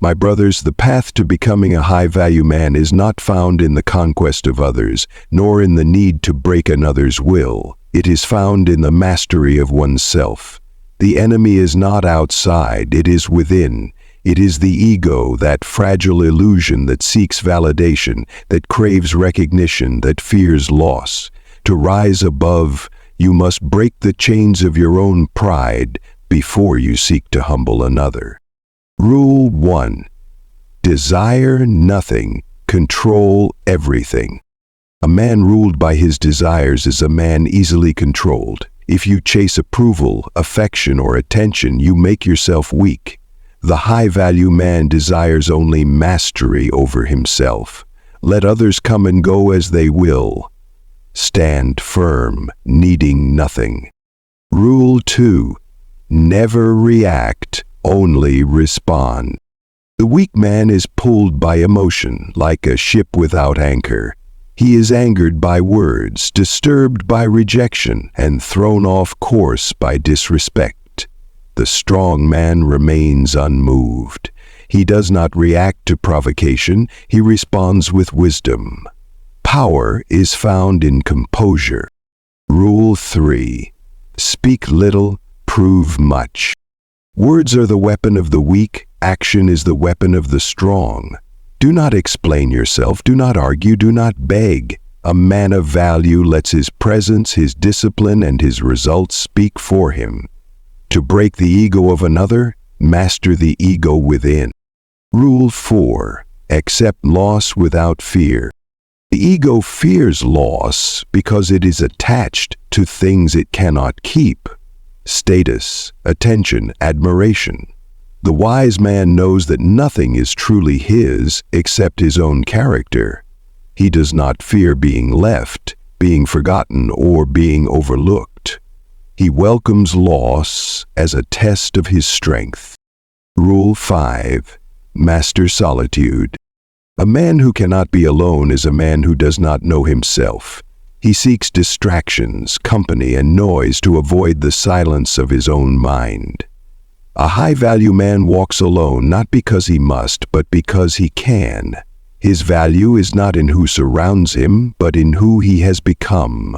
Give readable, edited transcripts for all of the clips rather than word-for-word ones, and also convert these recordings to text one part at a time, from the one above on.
My brothers, the path to becoming a high-value man is not found in the conquest of others, nor in the need to break another's will. It is found in the mastery of oneself. The enemy is not outside, it is within. It is the ego, that fragile illusion that seeks validation, that craves recognition, that fears loss. To rise above, you must break the chains of your own pride before you seek to humble another. Rule 1. Desire nothing, control everything. A man ruled by his desires is a man easily controlled. If you chase approval, affection, or attention, you make yourself weak. The high-value man desires only mastery over himself. Let others come and go as they will. Stand firm, needing nothing. Rule 2. Never react, only respond. The weak man is pulled by emotion, like a ship without anchor. He is angered by words, disturbed by rejection, and thrown off course by disrespect. The strong man remains unmoved. He does not react to provocation, he responds with wisdom. Power is found in composure. Rule 3. Speak little, prove much. Words are the weapon of the weak, action is the weapon of the strong. Do not explain yourself, do not argue, do not beg. A man of value lets his presence, his discipline, and his results speak for him. To break the ego of another, master the ego within. Rule 4. Accept loss without fear. The ego fears loss because it is attached to things it cannot keep. Status, attention, admiration. The wise man knows that nothing is truly his except his own character. He does not fear being left, being forgotten, or being overlooked. He welcomes loss as a test of his strength. Rule 5. Master solitude. A man who cannot be alone is a man who does not know himself. He seeks distractions, company, and noise to avoid the silence of his own mind. A high-value man walks alone not because he must, but because he can. His value is not in who surrounds him, but in who he has become.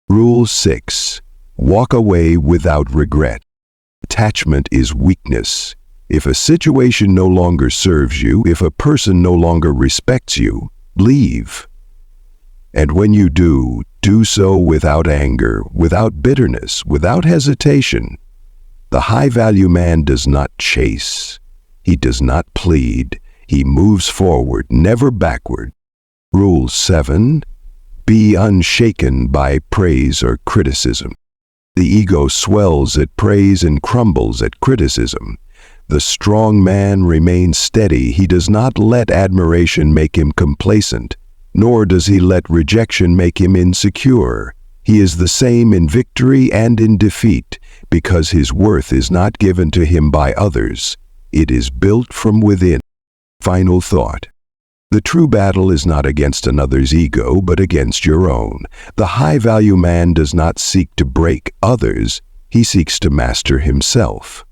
Rule 6. Walk away without regret. Attachment is weakness. If a situation no longer serves you, if a person no longer respects you, leave. And when you do so without anger, without bitterness, without hesitation. The high-value man does not chase. He does not plead. He moves forward, never backward. Rule 7. Be unshaken by praise or criticism. The ego swells at praise and crumbles at criticism. The strong man remains steady. He does not let admiration make him complacent, nor does he let rejection make him insecure. He is the same in victory and in defeat, because his worth is not given to him by others. It is built from within. Final thought. The true battle is not against another's ego, but against your own. The high-value man does not seek to break others. He seeks to master himself.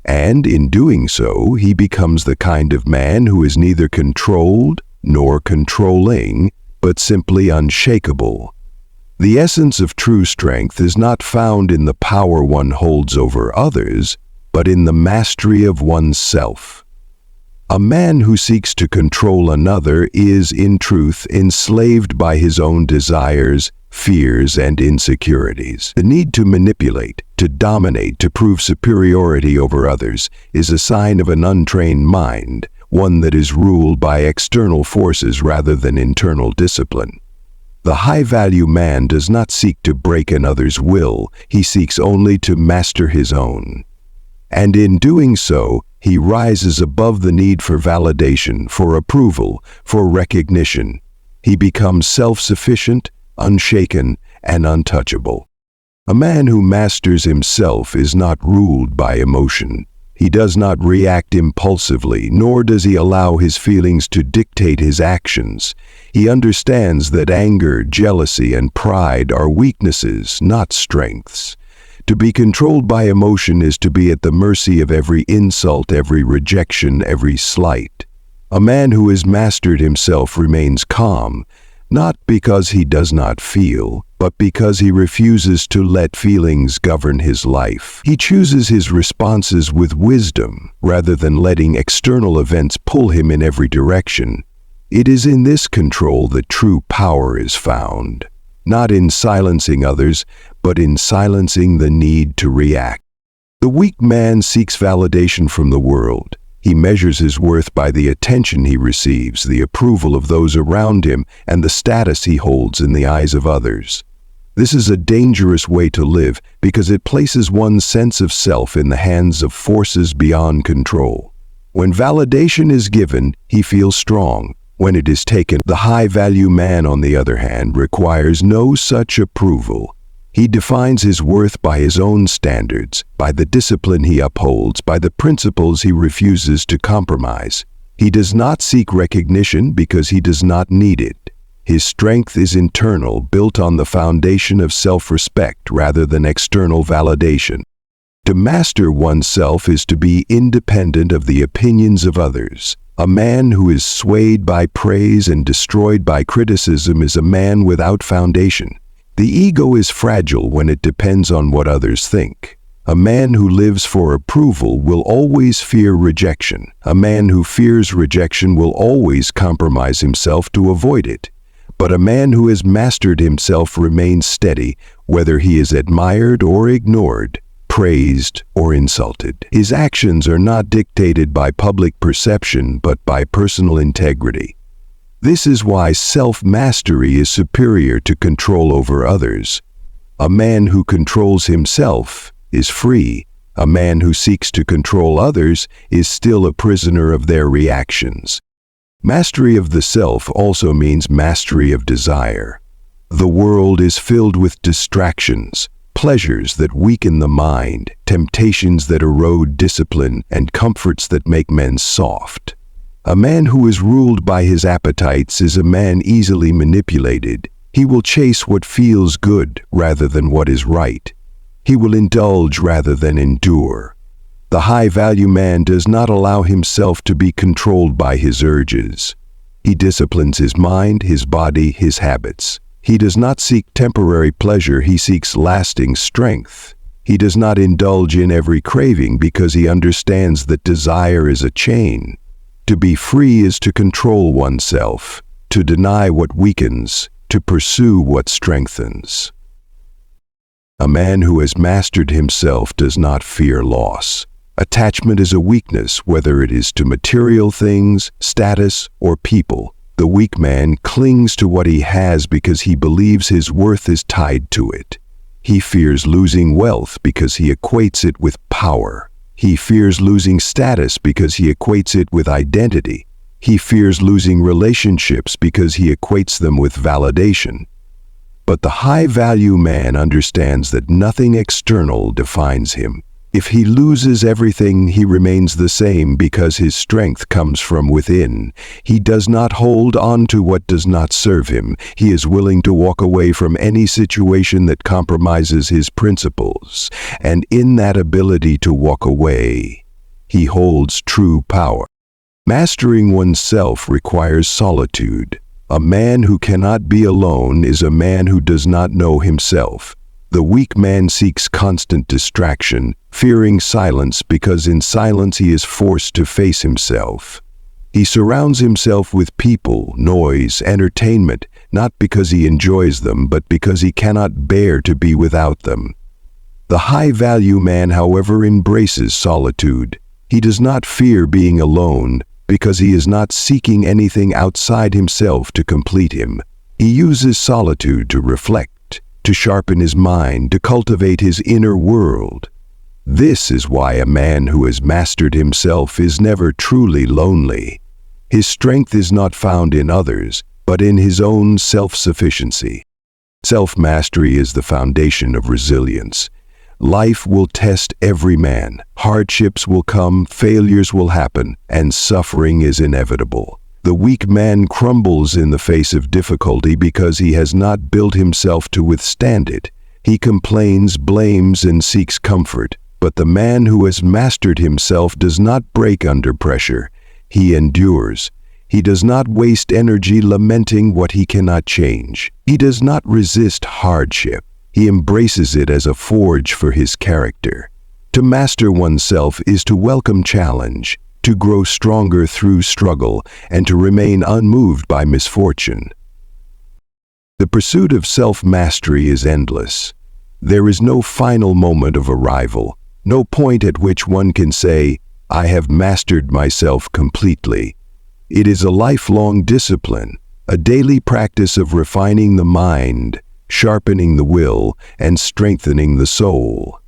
And in doing so, he becomes the kind of man who is neither controlled nor controlling, but simply unshakable. The essence of true strength is not found in the power one holds over others, but in the mastery of oneself. A man who seeks to control another is, in truth, enslaved by his own desires, fears, and insecurities. The need to manipulate, to dominate, to prove superiority over others is a sign of an untrained mind, one that is ruled by external forces rather than internal discipline. The high-value man does not seek to break another's will, he seeks only to master his own. And in doing so, he rises above the need for validation, for approval, for recognition. He becomes self-sufficient, unshaken, and untouchable. A man who masters himself is not ruled by emotion. He does not react impulsively, nor does he allow his feelings to dictate his actions. He understands that anger, jealousy, and pride are weaknesses, not strengths. To be controlled by emotion is to be at the mercy of every insult, every rejection, every slight. A man who has mastered himself remains calm, not because he does not feel, but because he refuses to let feelings govern his life. He chooses his responses with wisdom, rather than letting external events pull him in every direction. It is in this control that true power is found, not in silencing others, but in silencing the need to react. The weak man seeks validation from the world. He measures his worth by the attention he receives, the approval of those around him, and the status he holds in the eyes of others. This is a dangerous way to live because it places one's sense of self in the hands of forces beyond control. When validation is given, he feels strong. When it is taken, the high-value man, on the other hand, requires no such approval. He defines his worth by his own standards, by the discipline he upholds, by the principles he refuses to compromise. He does not seek recognition because he does not need it. His strength is internal, built on the foundation of self-respect rather than external validation. To master oneself is to be independent of the opinions of others. A man who is swayed by praise and destroyed by criticism is a man without foundation. The ego is fragile when it depends on what others think. A man who lives for approval will always fear rejection. A man who fears rejection will always compromise himself to avoid it. But a man who has mastered himself remains steady, whether he is admired or ignored, praised or insulted. His actions are not dictated by public perception, but by personal integrity. This is why self-mastery is superior to control over others. A man who controls himself is free. A man who seeks to control others is still a prisoner of their reactions. Mastery of the self also means mastery of desire. The world is filled with distractions, pleasures that weaken the mind, temptations that erode discipline, and comforts that make men soft. A man who is ruled by his appetites is a man easily manipulated. He will chase what feels good rather than what is right. He will indulge rather than endure. The high-value man does not allow himself to be controlled by his urges. He disciplines his mind, his body, his habits. He does not seek temporary pleasure, he seeks lasting strength. He does not indulge in every craving because he understands that desire is a chain. To be free is to control oneself, to deny what weakens, to pursue what strengthens. A man who has mastered himself does not fear loss. Attachment is a weakness, whether it is to material things, status, or people. The weak man clings to what he has because he believes his worth is tied to it. He fears losing wealth because he equates it with power. He fears losing status because he equates it with identity. He fears losing relationships because he equates them with validation. But the high-value man understands that nothing external defines him. If he loses everything, he remains the same because his strength comes from within. He does not hold on to what does not serve him. He is willing to walk away from any situation that compromises his principles. And in that ability to walk away, he holds true power. Mastering oneself requires solitude. A man who cannot be alone is a man who does not know himself. The weak man seeks constant distraction, fearing silence because in silence he is forced to face himself. He surrounds himself with people, noise, entertainment, not because he enjoys them, but because he cannot bear to be without them. The high-value man, however, embraces solitude. He does not fear being alone because he is not seeking anything outside himself to complete him. He uses solitude to reflect, to sharpen his mind, to cultivate his inner world. This is why a man who has mastered himself is never truly lonely. His strength is not found in others, but in his own self-sufficiency. Self-mastery is the foundation of resilience. Life will test every man. Hardships will come, failures will happen, and suffering is inevitable. The weak man crumbles in the face of difficulty because he has not built himself to withstand it. He complains, blames, and seeks comfort. But the man who has mastered himself does not break under pressure. He endures. He does not waste energy lamenting what he cannot change. He does not resist hardship. He embraces it as a forge for his character. To master oneself is to welcome challenge, to grow stronger through struggle, and to remain unmoved by misfortune. The pursuit of self-mastery is endless. There is no final moment of arrival, no point at which one can say, "I have mastered myself completely." It is a lifelong discipline, a daily practice of refining the mind, sharpening the will, and strengthening the soul.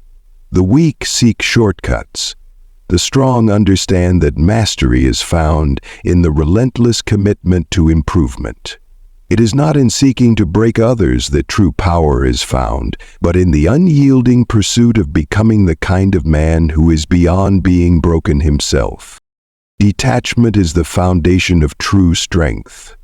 The weak seek shortcuts. The strong understand that mastery is found in the relentless commitment to improvement. It is not in seeking to break others that true power is found, but in the unyielding pursuit of becoming the kind of man who is beyond being broken himself. Detachment is the foundation of true strength.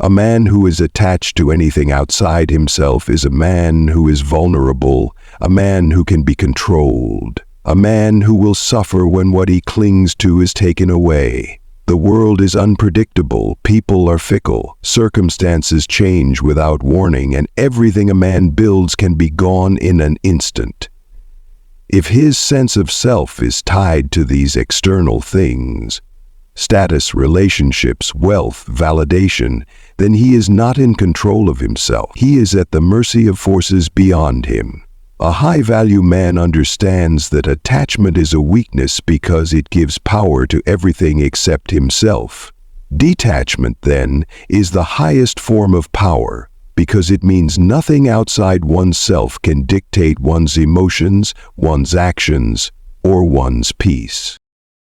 A man who is attached to anything outside himself is a man who is vulnerable, a man who can be controlled, a man who will suffer when what he clings to is taken away. The world is unpredictable, people are fickle, circumstances change without warning, and everything a man builds can be gone in an instant. If his sense of self is tied to these external things, status, relationships, wealth, validation, then he is not in control of himself. He is at the mercy of forces beyond him. A high-value man understands that attachment is a weakness because it gives power to everything except himself. Detachment, then, is the highest form of power because it means nothing outside oneself can dictate one's emotions, one's actions, or one's peace.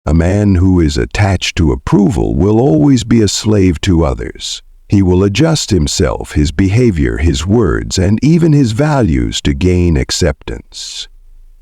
A man who is attached to approval will always be a slave to others. He will adjust himself, his behavior, his words, and even his values to gain acceptance.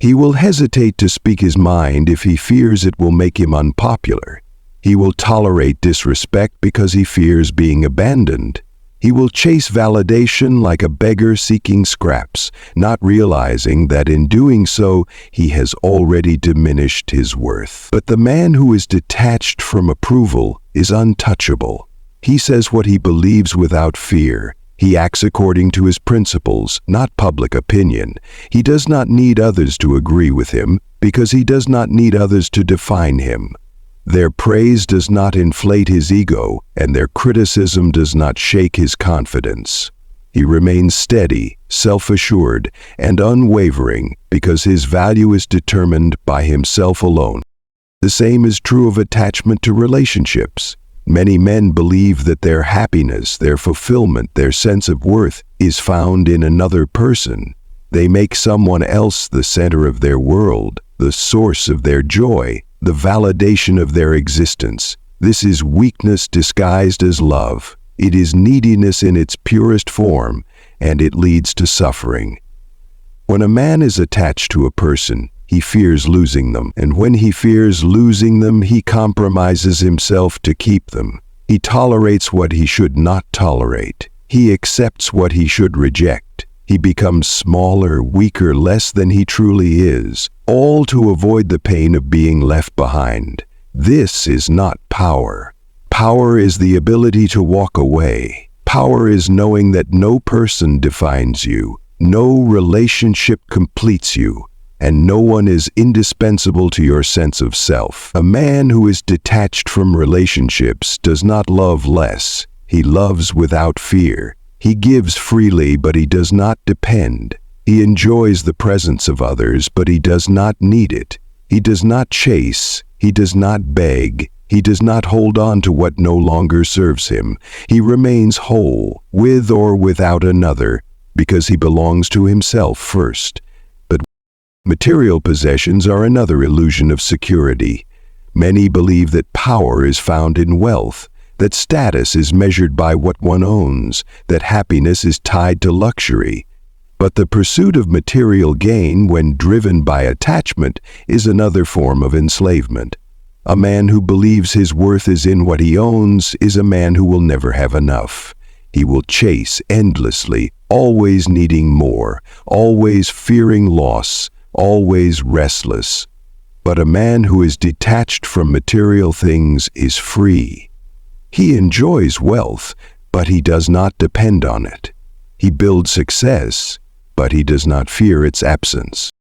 He will hesitate to speak his mind if he fears it will make him unpopular. He will tolerate disrespect because he fears being abandoned. He will chase validation like a beggar seeking scraps, not realizing that in doing so, he has already diminished his worth. But the man who is detached from approval is untouchable. He says what he believes without fear. He acts according to his principles, not public opinion. He does not need others to agree with him because he does not need others to define him. Their praise does not inflate his ego, and their criticism does not shake his confidence. He remains steady, self-assured, and unwavering because his value is determined by himself alone. The same is true of attachment to relationships. Many men believe that their happiness, their fulfillment, their sense of worth is found in another person. They make someone else the center of their world, the source of their joy, the validation of their existence. This is weakness disguised as love. It is neediness in its purest form, and it leads to suffering. When a man is attached to a person, he fears losing them, and when he fears losing them, he compromises himself to keep them. He tolerates what he should not tolerate. He accepts what he should reject. He becomes smaller, weaker, less than he truly is, all to avoid the pain of being left behind. This is not power. Power is the ability to walk away. Power is knowing that no person defines you, no relationship completes you, and no one is indispensable to your sense of self. A man who is detached from relationships does not love less. He loves without fear. He gives freely, but he does not depend. He enjoys the presence of others, but he does not need it. He does not chase. He does not beg. He does not hold on to what no longer serves him. He remains whole, with or without another, because he belongs to himself first. Material possessions are another illusion of security. Many believe that power is found in wealth, that status is measured by what one owns, that happiness is tied to luxury. But the pursuit of material gain, when driven by attachment, is another form of enslavement. A man who believes his worth is in what he owns is a man who will never have enough. He will chase endlessly, always needing more, always fearing loss, always restless. But a man who is detached from material things is free. He enjoys wealth, but he does not depend on it. He builds success, but he does not fear its absence.